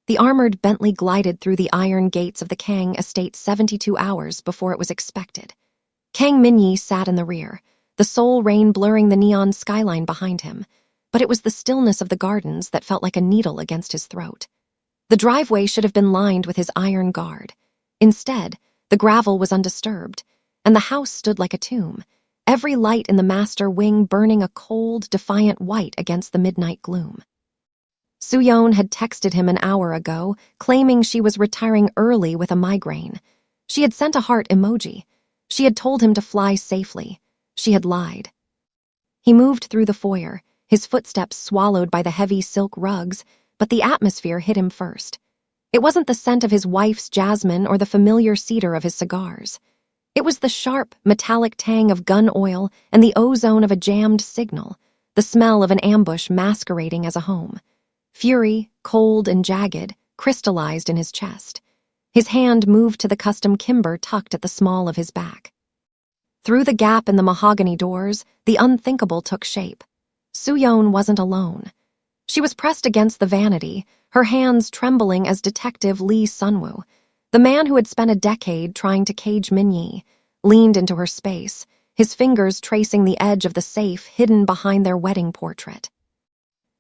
The armored Bentley glided through the iron gates of the Kang estate 72 hours before it was expected. Kang Min-Jae sat in the rear, the soul rain blurring the neon skyline behind him, but it was the stillness of the gardens that felt like a needle against his throat. The driveway should have been lined with his iron guard. Instead, the gravel was undisturbed, and the house stood like a tomb, every light in the master wing burning a cold, defiant white against the midnight gloom. Soo-Yeon had texted him an hour ago, claiming she was retiring early with a migraine. She had sent a heart emoji. She had told him to fly safely. She had lied. He moved through the foyer, his footsteps swallowed by the heavy silk rugs, but the atmosphere hit him first. It wasn't the scent of his wife's jasmine or the familiar cedar of his cigars. It was the sharp, metallic tang of gun oil and the ozone of a jammed signal, the smell of an ambush masquerading as a home. Fury, cold and jagged, crystallized in his chest. His hand moved to the custom kimber tucked at the small of his back. Through the gap in the mahogany doors, the unthinkable took shape. Soo-Yeon wasn't alone. She was pressed against the vanity, her hands trembling as Detective Lee Sunwoo, the man who had spent a decade trying to cage Min-Jae, leaned into her space, his fingers tracing the edge of the safe hidden behind their wedding portrait.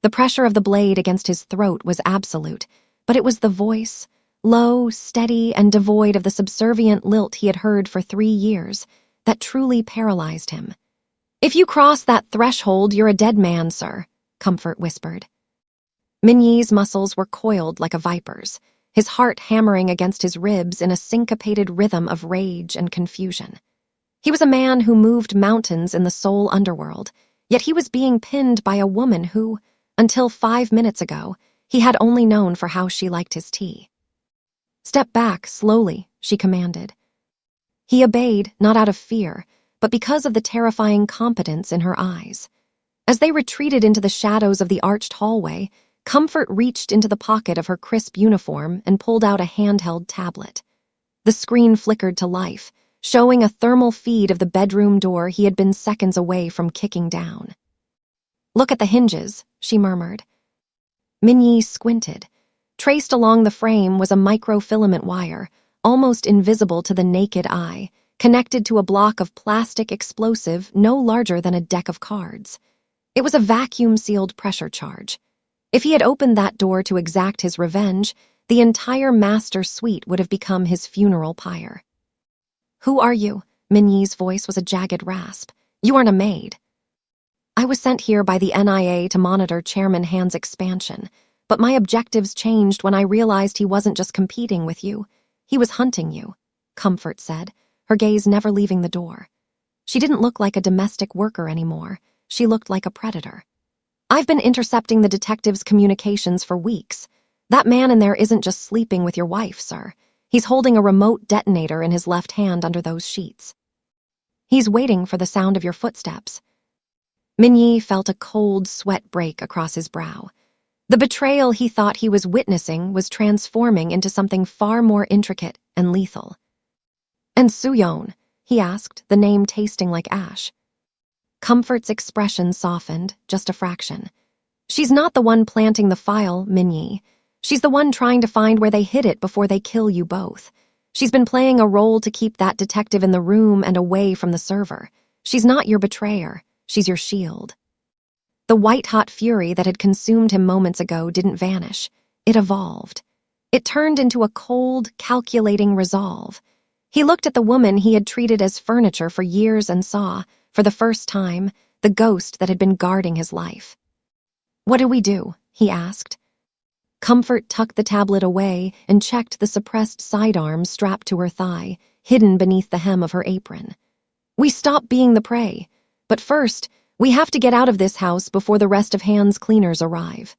The pressure of the blade against his throat was absolute, but it was the voice, low, steady, and devoid of the subservient lilt he had heard for 3 years, that truly paralyzed him. "If you cross that threshold, you're a dead man, sir," Comfort whispered. Min-Jae's muscles were coiled like a viper's, his heart hammering against his ribs in a syncopated rhythm of rage and confusion. He was a man who moved mountains in the soul underworld, yet he was being pinned by a woman who, until 5 minutes ago, he had only known for how she liked his tea. "Step back, slowly," she commanded. He obeyed, not out of fear, but because of the terrifying competence in her eyes. As they retreated into the shadows of the arched hallway, Comfort reached into the pocket of her crisp uniform and pulled out a handheld tablet. The screen flickered to life, showing a thermal feed of the bedroom door he had been seconds away from kicking down. "Look at the hinges," she murmured. Min-Jae squinted. Traced along the frame was a microfilament wire, almost invisible to the naked eye, connected to a block of plastic explosive no larger than a deck of cards. It was a vacuum-sealed pressure charge. If he had opened that door to exact his revenge, the entire master suite would have become his funeral pyre. "Who are you?" Min-Jae's voice was a jagged rasp. "You aren't a maid." "I was sent here by the NIA to monitor Chairman Han's expansion, but my objectives changed when I realized he wasn't just competing with you. He was hunting you," Comfort said, her gaze never leaving the door. She didn't look like a domestic worker anymore. She looked like a predator. "I've been intercepting the detective's communications for weeks. That man in there isn't just sleeping with your wife, sir. He's holding a remote detonator in his left hand under those sheets. He's waiting for the sound of your footsteps." Min-Jae felt a cold sweat break across his brow. The betrayal he thought he was witnessing was transforming into something far more intricate and lethal. "And Soo-Yeon?" he asked, the name tasting like ash. Comfort's expression softened, just a fraction. "She's not the one planting the file, Min-Jae. She's the one trying to find where they hid it before they kill you both. She's been playing a role to keep that detective in the room and away from the server. She's not your betrayer. She's your shield." The white-hot fury that had consumed him moments ago didn't vanish. It evolved. It turned into a cold, calculating resolve. He looked at the woman he had treated as furniture for years and saw, for the first time, the ghost that had been guarding his life. "What do we do?" he asked. Comfort tucked the tablet away and checked the suppressed sidearm strapped to her thigh, hidden beneath the hem of her apron. "We stop being the prey. But first, we have to get out of this house before the rest of Han's cleaners arrive."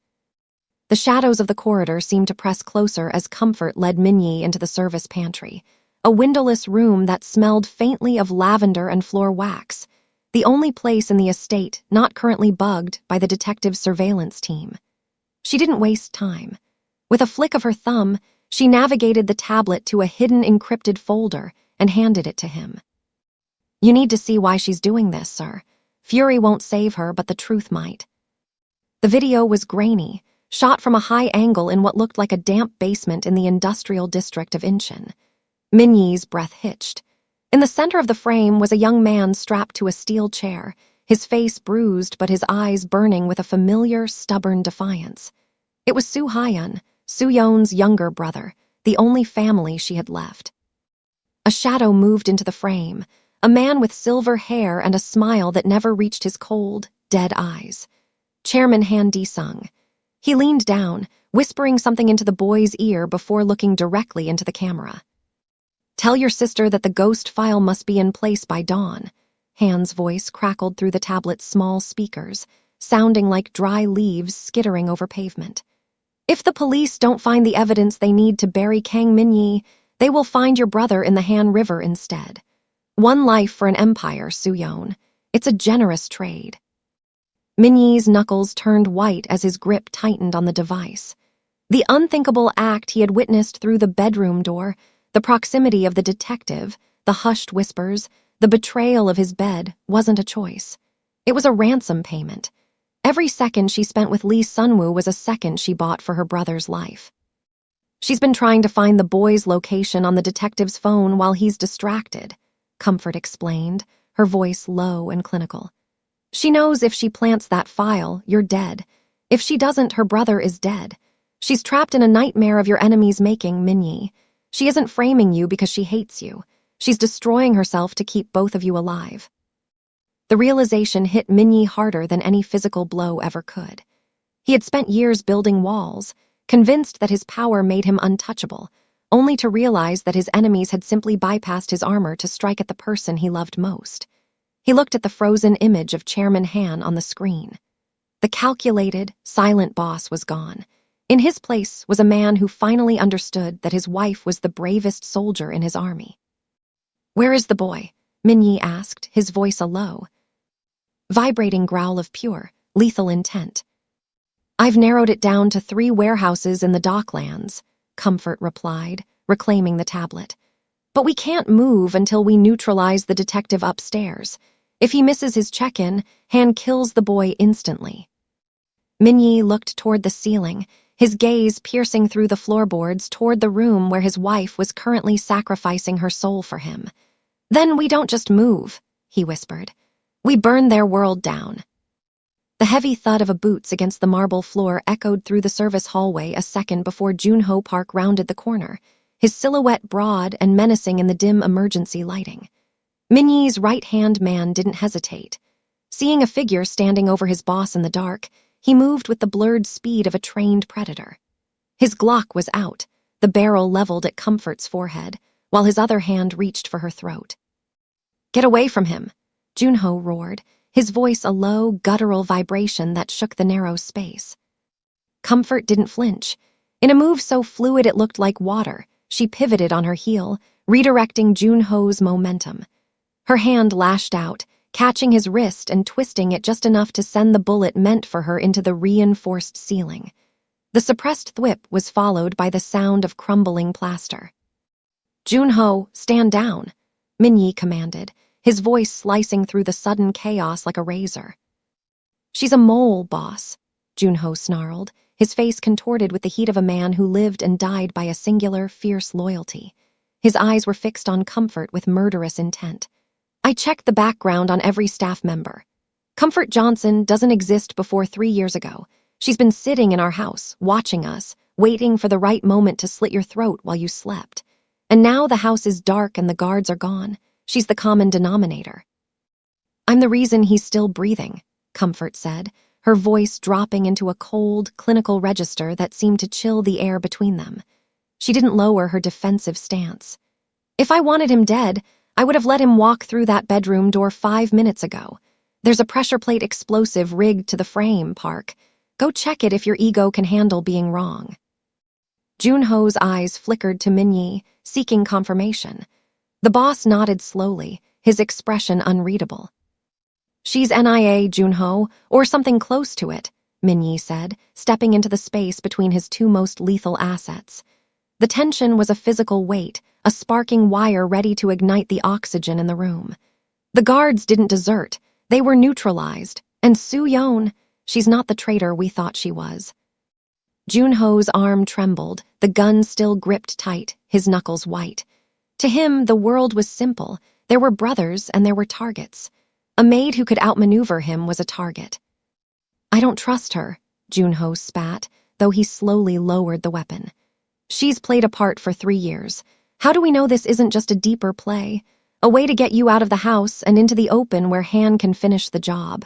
The shadows of the corridor seemed to press closer as Comfort led Min-Jae into the service pantry, a windowless room that smelled faintly of lavender and floor wax, the only place in the estate not currently bugged by the detective's surveillance team. She didn't waste time. With a flick of her thumb, she navigated the tablet to a hidden encrypted folder and handed it to him. "You need to see why she's doing this, sir. Fury won't save her, but the truth might." The video was grainy, shot from a high angle in what looked like a damp basement in the industrial district of Incheon. Min-Ye's breath hitched. In the center of the frame was a young man strapped to a steel chair, his face bruised but his eyes burning with a familiar, stubborn defiance. It was Soo-Yeon, Soo-Yeon's younger brother, the only family she had left. A shadow moved into the frame, a man with silver hair and a smile that never reached his cold, dead eyes. Chairman Han Di-sung. He leaned down, whispering something into the boy's ear before looking directly into the camera. "Tell your sister that the ghost file must be in place by dawn." Han's voice crackled through the tablet's small speakers, sounding like dry leaves skittering over pavement. "If the police don't find the evidence they need to bury Kang Min-Jae, they will find your brother in the Han River instead. One life for an empire, Soo-Yeon. It's a generous trade." Min-Jae's knuckles turned white as his grip tightened on the device. The unthinkable act he had witnessed through the bedroom door, the proximity of the detective, the hushed whispers, the betrayal of his bed, wasn't a choice. It was a ransom payment. Every second she spent with Lee Sunwoo was a second she bought for her brother's life. "She's been trying to find the boy's location on the detective's phone while he's distracted," Comfort explained, her voice low and clinical. "She knows if she plants that file, you're dead. If she doesn't, her brother is dead. She's trapped in a nightmare of your enemy's making, Min-Jae. She isn't framing you because she hates you. She's destroying herself to keep both of you alive." The realization hit Min-Jae harder than any physical blow ever could. He had spent years building walls, convinced that his power made him untouchable, only to realize that his enemies had simply bypassed his armor to strike at the person he loved most. He looked at the frozen image of Chairman Han on the screen. The calculated, silent boss was gone. In his place was a man who finally understood that his wife was the bravest soldier in his army. "Where is the boy?" Min-Jae asked, his voice a low, vibrating growl of pure, lethal intent. "I've narrowed it down to 3 warehouses in the Docklands," Comfort replied, reclaiming the tablet. "But we can't move until we neutralize the detective upstairs. If he misses his check-in, Han kills the boy instantly." Min-Jae looked toward the ceiling, his gaze piercing through the floorboards toward the room where his wife was currently sacrificing her soul for him. "Then we don't just move," he whispered. "We burn their world down." The heavy thud of a boots against the marble floor echoed through the service hallway a second before Junho Park rounded the corner, his silhouette broad and menacing in the dim emergency lighting. Min-Jae's right-hand man didn't hesitate. Seeing a figure standing over his boss in the dark, he moved with the blurred speed of a trained predator. His Glock was out, the barrel leveled at Comfort's forehead, while his other hand reached for her throat. "Get away from him," Junho roared, his voice a low, guttural vibration that shook the narrow space. Comfort didn't flinch. In a move so fluid it looked like water, she pivoted on her heel, redirecting Junho's momentum. Her hand lashed out, catching his wrist and twisting it just enough to send the bullet meant for her into the reinforced ceiling. The suppressed thwip was followed by the sound of crumbling plaster. "Junho, stand down," Min-Jae commanded, his voice slicing through the sudden chaos like a razor. "She's a mole, boss," Junho snarled, his face contorted with the heat of a man who lived and died by a singular, fierce loyalty. His eyes were fixed on Comfort with murderous intent. "I checked the background on every staff member. Comfort Johnson doesn't exist before 3 years ago. She's been sitting in our house, watching us, waiting for the right moment to slit your throat while you slept. And now the house is dark and the guards are gone. She's the common denominator." "I'm the reason he's still breathing," Comfort said, her voice dropping into a cold, clinical register that seemed to chill the air between them. She didn't lower her defensive stance. "If I wanted him dead, I would have let him walk through that bedroom door 5 minutes ago. There's a pressure plate explosive rigged to the frame, Park. Go check it if your ego can handle being wrong." Junho's eyes flickered to Min-Jae, seeking confirmation. The boss nodded slowly, his expression unreadable. "She's NIA, Junho, or something close to it," Min-Jae said, stepping into the space between his 2 most lethal assets. The tension was a physical weight, a sparking wire ready to ignite the oxygen in the room. The guards didn't desert, they were neutralized, and Soo-Yeon, she's not the traitor we thought she was. Junho's arm trembled, the gun still gripped tight, his knuckles white. To him, the world was simple. There were brothers and there were targets. A maid who could outmaneuver him was a target. I don't trust her, Junho spat, though he slowly lowered the weapon. She's played a part for 3 years. How do we know this isn't just a deeper play? A way to get you out of the house and into the open where Han can finish the job.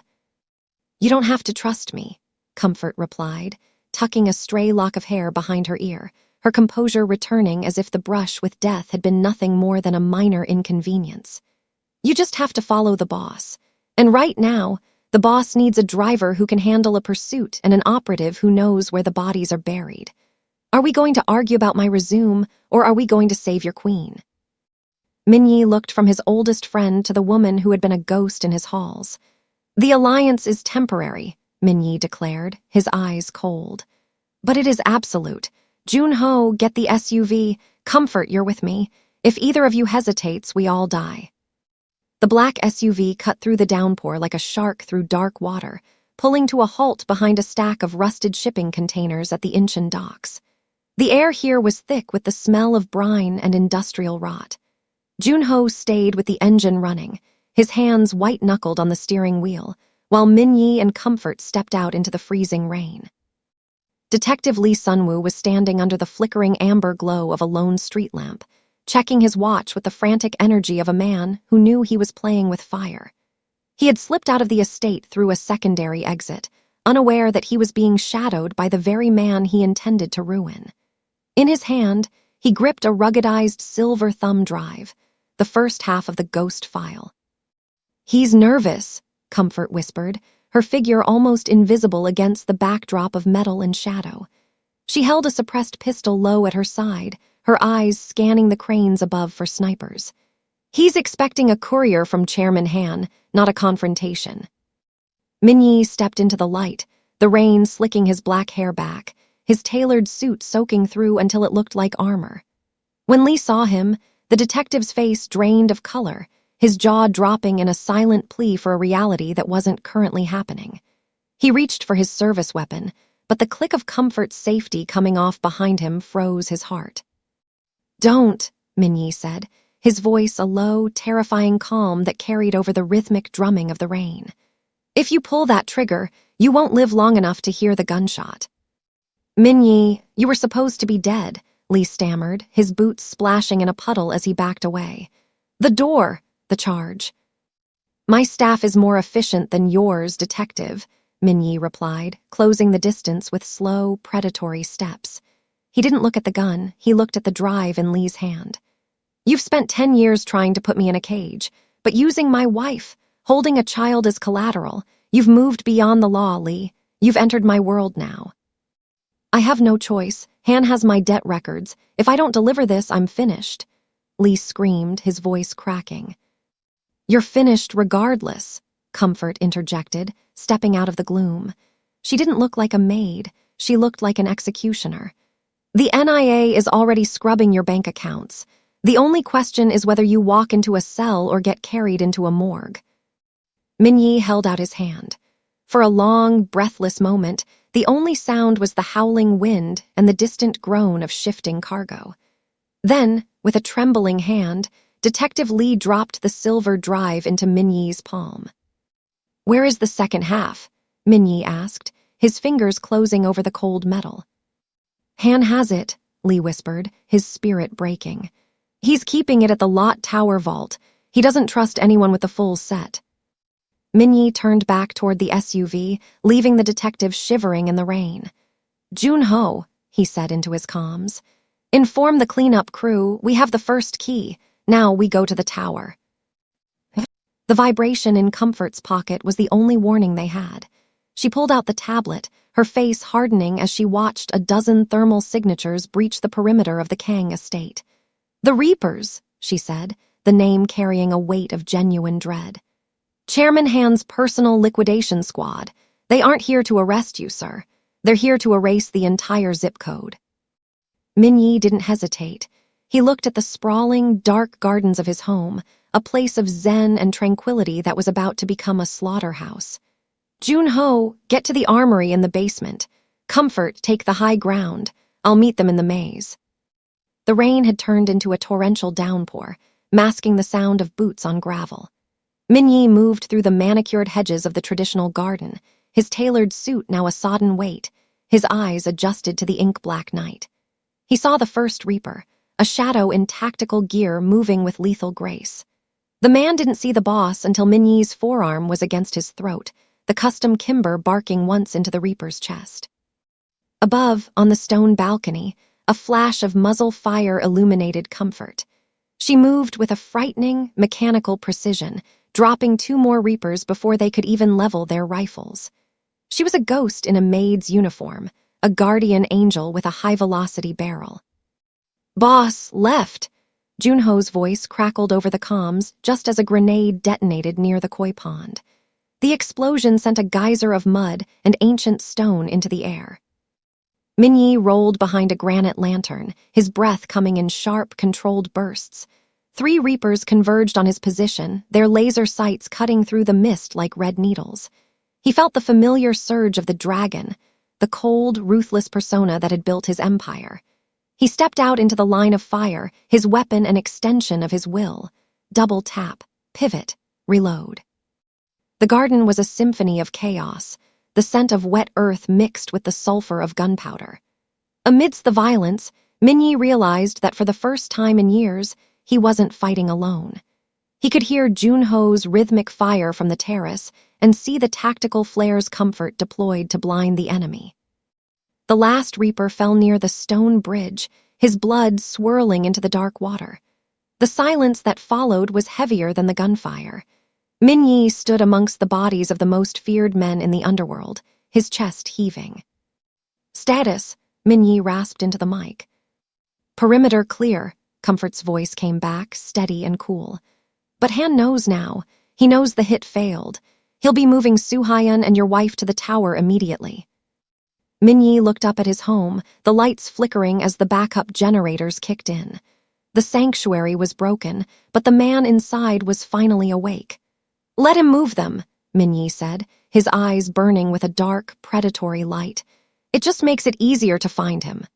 You don't have to trust me, Comfort replied, tucking a stray lock of hair behind her ear, her composure returning as if the brush with death had been nothing more than a minor inconvenience. You just have to follow the boss. And right now, the boss needs a driver who can handle a pursuit and an operative who knows where the bodies are buried. Are we going to argue about my resume, or are we going to save your queen? Min-Yi looked from his oldest friend to the woman who had been a ghost in his halls. The alliance is temporary, Min-Yi declared, his eyes cold. But it is absolute. Junho, get the SUV. Comfort, you're with me. If either of you hesitates, we all die. The black SUV cut through the downpour like a shark through dark water, pulling to a halt behind a stack of rusted shipping containers at the Incheon docks. The air here was thick with the smell of brine and industrial rot. Junho stayed with the engine running, his hands white-knuckled on the steering wheel, while Min-Yi and Comfort stepped out into the freezing rain. Detective Lee Sunwoo was standing under the flickering amber glow of a lone street lamp, checking his watch with the frantic energy of a man who knew he was playing with fire. He had slipped out of the estate through a secondary exit, unaware that he was being shadowed by the very man he intended to ruin. In his hand, he gripped a ruggedized silver thumb drive, the first half of the ghost file. He's nervous, Comfort whispered, her figure almost invisible against the backdrop of metal and shadow. She held a suppressed pistol low at her side, her eyes scanning the cranes above for snipers. He's expecting a courier from Chairman Han, not a confrontation. Min-Yi stepped into the light, the rain slicking his black hair back, his tailored suit soaking through until it looked like armor. When Lee saw him, the detective's face drained of color, his jaw dropping in a silent plea for a reality that wasn't currently happening. He reached for his service weapon, but the click of Comfort's safety coming off behind him froze his heart. Don't, Min-Yi said, his voice a low, terrifying calm that carried over the rhythmic drumming of the rain. If you pull that trigger, you won't live long enough to hear the gunshot. Min-Yi, you were supposed to be dead, Lee stammered, his boots splashing in a puddle as he backed away. The door, the charge. My staff is more efficient than yours, detective, Min-Yi replied, closing the distance with slow, predatory steps. He didn't look at the gun, he looked at the drive in Lee's hand. You've spent 10 years trying to put me in a cage, but using my wife, holding a child as collateral, you've moved beyond the law, Lee. You've entered my world now. I have no choice. Han has my debt records. If I don't deliver this, I'm finished. Lee screamed, his voice cracking. You're finished regardless, Comfort interjected, stepping out of the gloom. She didn't look like a maid. She looked like an executioner. The NIA is already scrubbing your bank accounts. The only question is whether you walk into a cell or get carried into a morgue. Min-Yi held out his hand. For a long, breathless moment, the only sound was the howling wind and the distant groan of shifting cargo. Then, with a trembling hand, Detective Lee dropped the silver drive into Min-Yi's palm. Where is the second half? Min-Yi asked, his fingers closing over the cold metal. Han has it, Lee whispered, his spirit breaking. He's keeping it at the Lot Tower vault. He doesn't trust anyone with the full set. Min-Yi turned back toward the SUV, leaving the detective shivering in the rain. Junho, he said into his comms. Inform the cleanup crew, we have the first key. Now we go to the tower. The vibration in Comfort's pocket was the only warning they had. She pulled out the tablet, her face hardening as she watched a dozen thermal signatures breach the perimeter of the Kang estate. The Reapers, she said, the name carrying a weight of genuine dread. Chairman Han's personal liquidation squad. They aren't here to arrest you, sir. They're here to erase the entire zip code. Min-Yi didn't hesitate. He looked at the sprawling, dark gardens of his home, a place of zen and tranquility that was about to become a slaughterhouse. Junho, get to the armory in the basement. "Comfort, take the high ground. I'll meet them in the maze." The rain had turned into a torrential downpour, masking the sound of boots on gravel. Min-Yi moved through the manicured hedges of the traditional garden, his tailored suit now a sodden weight, his eyes adjusted to the ink-black night. He saw the first Reaper, a shadow in tactical gear moving with lethal grace. The man didn't see the boss until Min-Yi's forearm was against his throat, the custom kimber barking once into the Reaper's chest. Above, on the stone balcony, a flash of muzzle fire illuminated Comfort. She moved with a frightening, mechanical precision, dropping 2 more Reapers before they could even level their rifles. She was a ghost in a maid's uniform, a guardian angel with a high-velocity barrel. "Boss, left!" Junho's voice crackled over the comms just as a grenade detonated near the koi pond. The explosion sent a geyser of mud and ancient stone into the air. Min-Yi rolled behind a granite lantern, his breath coming in sharp, controlled bursts. 3 Reapers converged on his position, their laser sights cutting through the mist like red needles. He felt the familiar surge of the dragon, the cold, ruthless persona that had built his empire. He stepped out into the line of fire, his weapon an extension of his will. Double tap, pivot, reload. The garden was a symphony of chaos, the scent of wet earth mixed with the sulfur of gunpowder. Amidst the violence, Min-Yi realized that for the first time in years, he wasn't fighting alone. He could hear Junho's rhythmic fire from the terrace and see the tactical flare's Comfort deployed to blind the enemy. The last Reaper fell near the stone bridge, his blood swirling into the dark water. The silence that followed was heavier than the gunfire. Min-Yi stood amongst the bodies of the most feared men in the underworld, his chest heaving. "Status," Min-Yi rasped into the mic. "Perimeter clear," Comfort's voice came back, steady and cool. "But Han knows now. He knows the hit failed. He'll be moving Soo-Yeon and your wife to the tower immediately." Min-Yi looked up at his home, the lights flickering as the backup generators kicked in. The sanctuary was broken, but the man inside was finally awake. "Let him move them," Min-Yi said, his eyes burning with a dark, predatory light. "It just makes it easier to find him."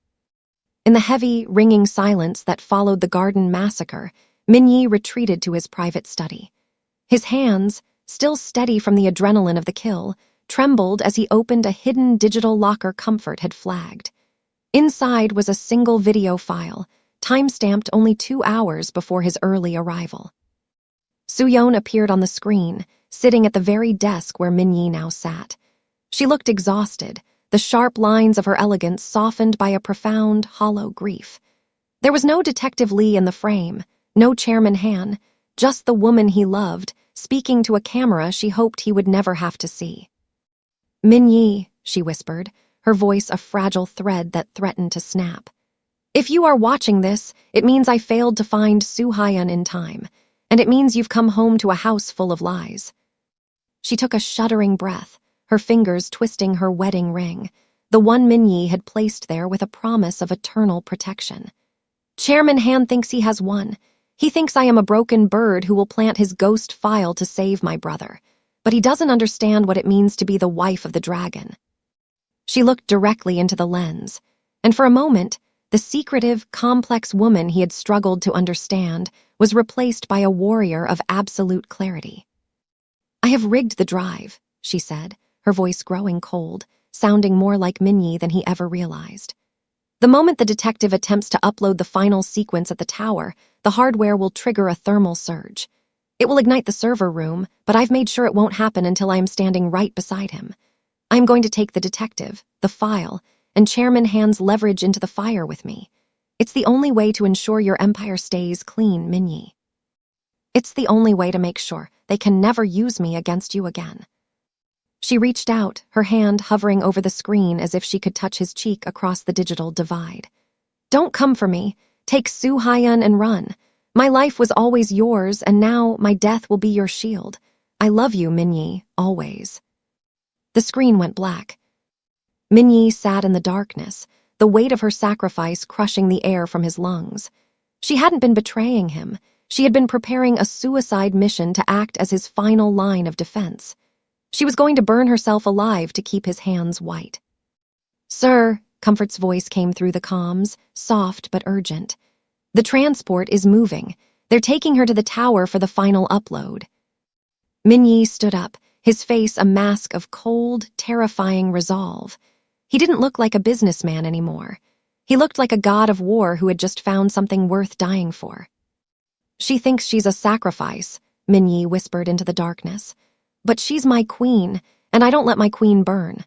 In the heavy, ringing silence that followed the garden massacre, Min-Yi retreated to his private study. His hands, still steady from the adrenaline of the kill, trembled as he opened a hidden digital locker Comfort had flagged. Inside was a single video file, time-stamped only 2 hours before his early arrival. Soo-Yeon appeared on the screen, sitting at the very desk where Min-Yi now sat. She looked exhausted, the sharp lines of her elegance softened by a profound, hollow grief. There was no Detective Lee in the frame, no Chairman Han, just the woman he loved, speaking to a camera she hoped he would never have to see. "Min-Yi," she whispered, her voice a fragile thread that threatened to snap. "If you are watching this, it means I failed to find Soo-Yeon in time, and it means you've come home to a house full of lies." She took a shuddering breath, her fingers twisting her wedding ring, the one Min-Yi had placed there with a promise of eternal protection. "Chairman Han thinks he has won. He thinks I am a broken bird who will plant his ghost file to save my brother, but he doesn't understand what it means to be the wife of the dragon." She looked directly into the lens, and for a moment, the secretive, complex woman he had struggled to understand was replaced by a warrior of absolute clarity. "I have rigged the drive," she said, her voice growing cold, sounding more like Min-Yi than he ever realized. "The moment the detective attempts to upload the final sequence at the tower, the hardware will trigger a thermal surge. It will ignite the server room, but I've made sure it won't happen until I am standing right beside him. I am going to take the detective, the file, and Chairman Han's leverage into the fire with me. It's the only way to ensure your empire stays clean, Min-Yi. It's the only way to make sure they can never use me against you again." She reached out, her hand hovering over the screen as if she could touch his cheek across the digital divide. "Don't come for me. Take Soo-Yeon and run. My life was always yours, and now my death will be your shield. I love you, Min-Yi, always." The screen went black. Min-Yi sat in the darkness, the weight of her sacrifice crushing the air from his lungs. She hadn't been betraying him. She had been preparing a suicide mission to act as his final line of defense. She was going to burn herself alive to keep his hands white. Sir, Comfort's voice came through the comms, soft but urgent. The transport is moving. They're taking her to the tower for the final upload. Min-Yi stood up, his face a mask of cold, terrifying resolve. He didn't look like a businessman anymore. He looked like a god of war who had just found something worth dying for. She thinks she's a sacrifice, Min-Yi whispered into the darkness. But she's my queen, and I don't let my queen burn.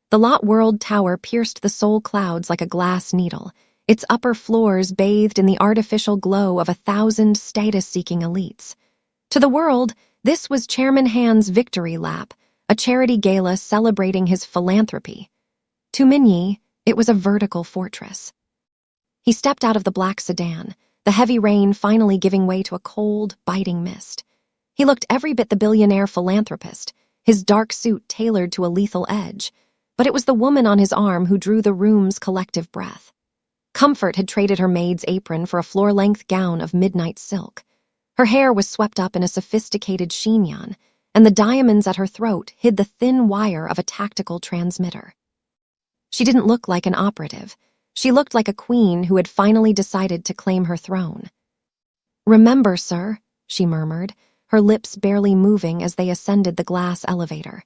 The Lot World Tower pierced the soul clouds like a glass needle, its upper floors bathed in the artificial glow of 1,000 status-seeking elites. To the world, this was Chairman Han's victory lap, a charity gala celebrating his philanthropy. To Min-Yi, it was a vertical fortress. He stepped out of the black sedan, the heavy rain finally giving way to a cold, biting mist. He looked every bit the billionaire philanthropist, his dark suit tailored to a lethal edge, but it was the woman on his arm who drew the room's collective breath. Comfort had traded her maid's apron for a floor-length gown of midnight silk. Her hair was swept up in a sophisticated chignon, and the diamonds at her throat hid the thin wire of a tactical transmitter. She didn't look like an operative. She looked like a queen who had finally decided to claim her throne. "Remember, sir," she murmured, her lips barely moving as they ascended the glass elevator.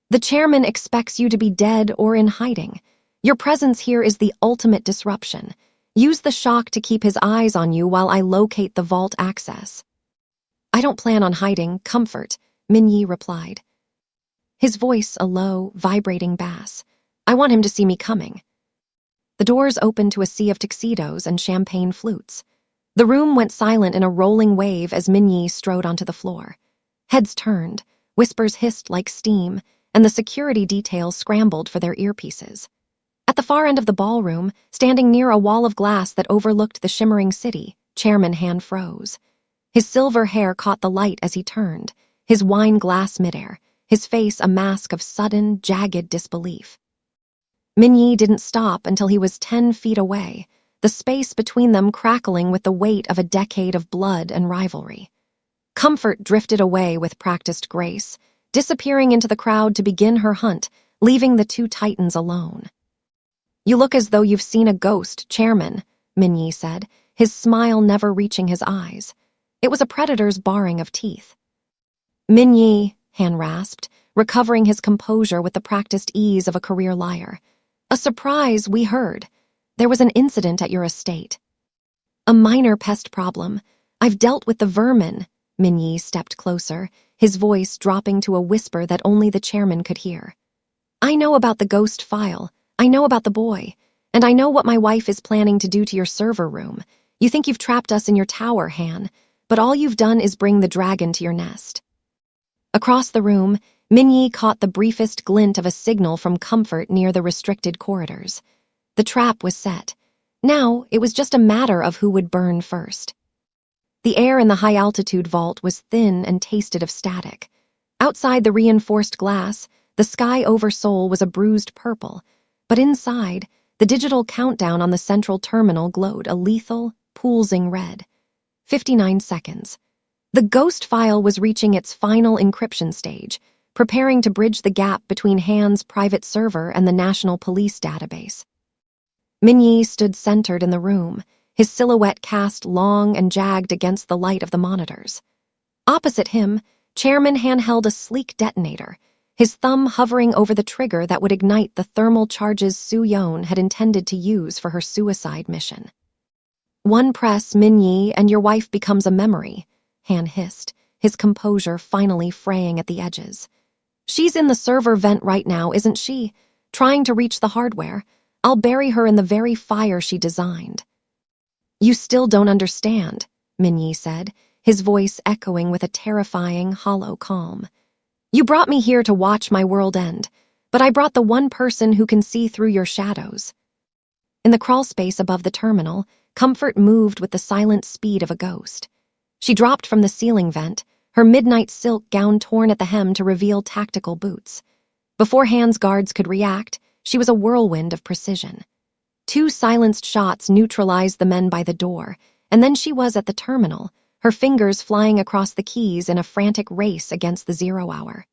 "The chairman expects you to be dead or in hiding. Your presence here is the ultimate disruption. Use the shock to keep his eyes on you while I locate the vault access." "I don't plan on hiding, Comfort," Min-Yi replied. His voice a low, vibrating bass. "I want him to see me coming." The doors opened to a sea of tuxedos and champagne flutes. The room went silent in a rolling wave as Min-Yi strode onto the floor. Heads turned, whispers hissed like steam, and the security detail scrambled for their earpieces. At the far end of the ballroom, standing near a wall of glass that overlooked the shimmering city, Chairman Han froze. His silver hair caught the light as he turned, his wine glass midair, his face a mask of sudden, jagged disbelief. Min-Yi didn't stop until he was 10 feet away, the space between them crackling with the weight of a decade of blood and rivalry. Comfort drifted away with practiced grace, disappearing into the crowd to begin her hunt, leaving the two titans alone. "You look as though you've seen a ghost, Chairman," Min-Yi said, his smile never reaching his eyes. It was a predator's baring of teeth. "Min-Yi," Han rasped, recovering his composure with the practiced ease of a career liar. "A surprise, we heard. There was an incident at your estate." "A minor pest problem. I've dealt with the vermin." Min-Yi stepped closer, his voice dropping to a whisper that only the chairman could hear. "I know about the ghost file. I know about the boy. And I know what my wife is planning to do to your server room. You think you've trapped us in your tower, Han, but all you've done is bring the dragon to your nest." Across the room, Min-Yi caught the briefest glint of a signal from Comfort near the restricted corridors. The trap was set. Now, it was just a matter of who would burn first. The air in the high-altitude vault was thin and tasted of static. Outside the reinforced glass, the sky over Seoul was a bruised purple, but inside, the digital countdown on the central terminal glowed a lethal, pulsing red. 59 seconds. The ghost file was reaching its final encryption stage, preparing to bridge the gap between Han's private server and the National Police database. Min-Yi stood centered in the room, his silhouette cast long and jagged against the light of the monitors. Opposite him, Chairman Han held a sleek detonator, his thumb hovering over the trigger that would ignite the thermal charges Soo-Yeon had intended to use for her suicide mission. "One press, Min-Yi, and your wife becomes a memory," Han hissed, his composure finally fraying at the edges. "She's in the server vent right now, isn't she? Trying to reach the hardware. I'll bury her in the very fire she designed." "You still don't understand," Min-Yi said, his voice echoing with a terrifying, hollow calm. "You brought me here to watch my world end, but I brought the one person who can see through your shadows." In the crawlspace above the terminal, Comfort moved with the silent speed of a ghost. She dropped from the ceiling vent, her midnight silk gown torn at the hem to reveal tactical boots. Before Han's guards could react, she was a whirlwind of precision. 2 silenced shots neutralized the men by the door, and then she was at the terminal, her fingers flying across the keys in a frantic race against the 0 hour.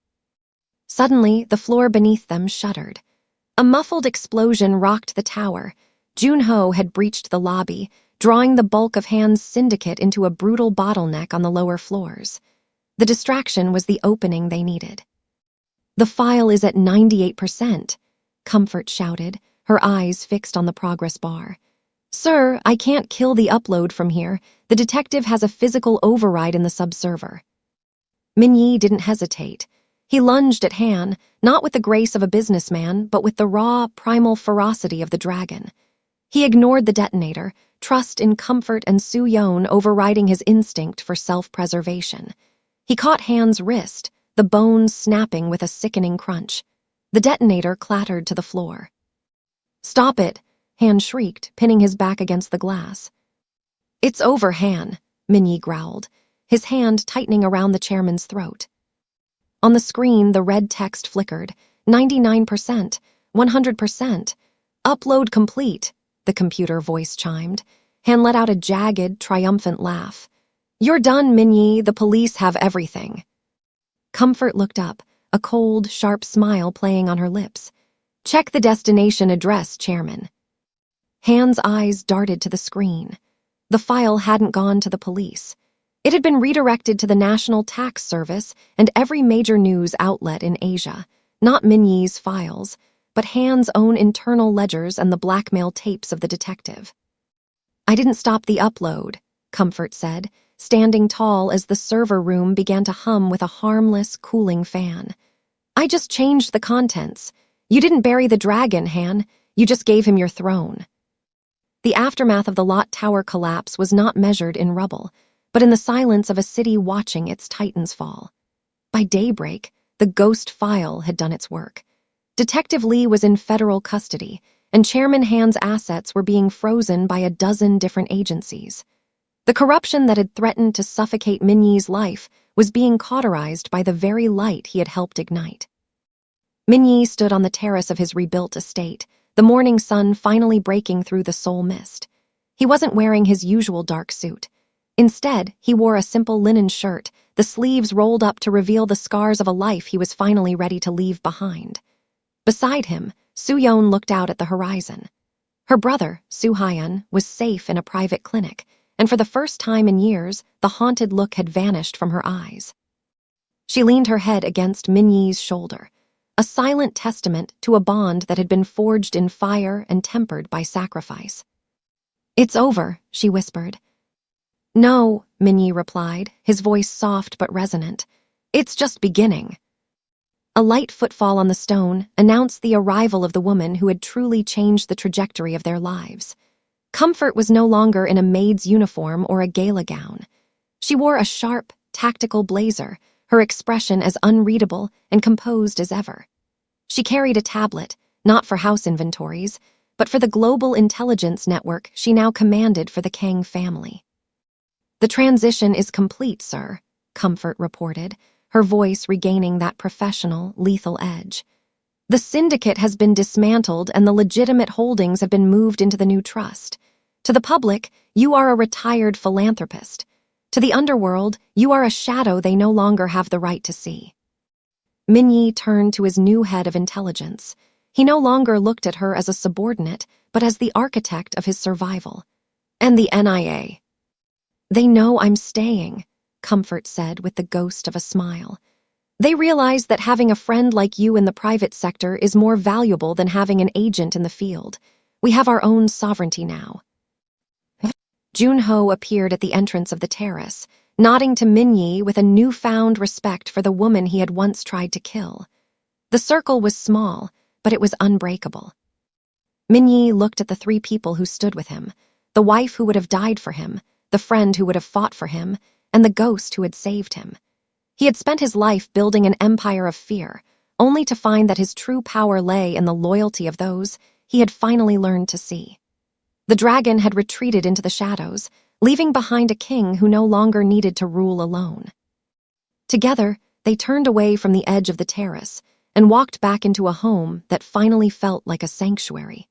Suddenly, the floor beneath them shuddered. A muffled explosion rocked the tower. Junho had breached the lobby, drawing the bulk of Han's syndicate into a brutal bottleneck on the lower floors. The distraction was the opening they needed. "The file is at 98%, Comfort shouted, her eyes fixed on the progress bar. "Sir, I can't kill the upload from here. The detective has a physical override in the subserver." Min-Yi didn't hesitate. He lunged at Han, not with the grace of a businessman, but with the raw, primal ferocity of the dragon. He ignored the detonator, trust in Comfort and Soo-Yeon overriding his instinct for self-preservation. He caught Han's wrist, the bones snapping with a sickening crunch. The detonator clattered to the floor. "Stop it," Han shrieked, pinning his back against the glass. "It's over, Han," Min-Yi growled, his hand tightening around the chairman's throat. On the screen, the red text flickered. 99%, 100%. "Upload complete," the computer voice chimed. Han let out a jagged, triumphant laugh. "You're done, Min-Yi. The police have everything." Comfort looked up, a cold, sharp smile playing on her lips. "Check the destination address, Chairman." Han's eyes darted to the screen. The file hadn't gone to the police. It had been redirected to the National Tax Service and every major news outlet in Asia, not Min-Yi's files, but Han's own internal ledgers and the blackmail tapes of the detective. "I didn't stop the upload," Comfort said, standing tall as the server room began to hum with a harmless, cooling fan. "I just changed the contents. You didn't bury the dragon, Han. You just gave him your throne." The aftermath of the Lot Tower collapse was not measured in rubble, but in the silence of a city watching its titans fall. By daybreak, the ghost file had done its work. Detective Lee was in federal custody, and Chairman Han's assets were being frozen by a dozen different agencies. The corruption that had threatened to suffocate Min-Yi's life was being cauterized by the very light he had helped ignite. Min-Yi stood on the terrace of his rebuilt estate, the morning sun finally breaking through the soul mist. He wasn't wearing his usual dark suit. Instead, he wore a simple linen shirt, the sleeves rolled up to reveal the scars of a life he was finally ready to leave behind. Beside him, Soo-Yeon looked out at the horizon. Her brother, Soo-Yeon, was safe in a private clinic, and for the first time in years, the haunted look had vanished from her eyes. She leaned her head against Min-Yi's shoulder, a silent testament to a bond that had been forged in fire and tempered by sacrifice. "It's over," she whispered. "No," Min-Yi replied, his voice soft but resonant. "It's just beginning." A light footfall on the stone announced the arrival of the woman who had truly changed the trajectory of their lives. Comfort was no longer in a maid's uniform or a gala gown. She wore a sharp, tactical blazer, her expression as unreadable and composed as ever. She carried a tablet, not for house inventories, but for the global intelligence network she now commanded for the Kang family. "The transition is complete, sir," Comfort reported, her voice regaining that professional, lethal edge. "The syndicate has been dismantled and the legitimate holdings have been moved into the new trust. To the public, you are a retired philanthropist. To the underworld, you are a shadow they no longer have the right to see." Min-Yi turned to his new head of intelligence. He no longer looked at her as a subordinate, but as the architect of his survival. "And the NIA. "They know I'm staying," Comfort said with the ghost of a smile. "They realize that having a friend like you in the private sector is more valuable than having an agent in the field. We have our own sovereignty now." Junho appeared at the entrance of the terrace, nodding to Min-Yi with a newfound respect for the woman he had once tried to kill. The circle was small, but it was unbreakable. Min-Yi looked at the three people who stood with him, the wife who would have died for him, the friend who would have fought for him, and the ghost who had saved him. He had spent his life building an empire of fear, only to find that his true power lay in the loyalty of those he had finally learned to see. The dragon had retreated into the shadows, leaving behind a king who no longer needed to rule alone. Together, they turned away from the edge of the terrace and walked back into a home that finally felt like a sanctuary.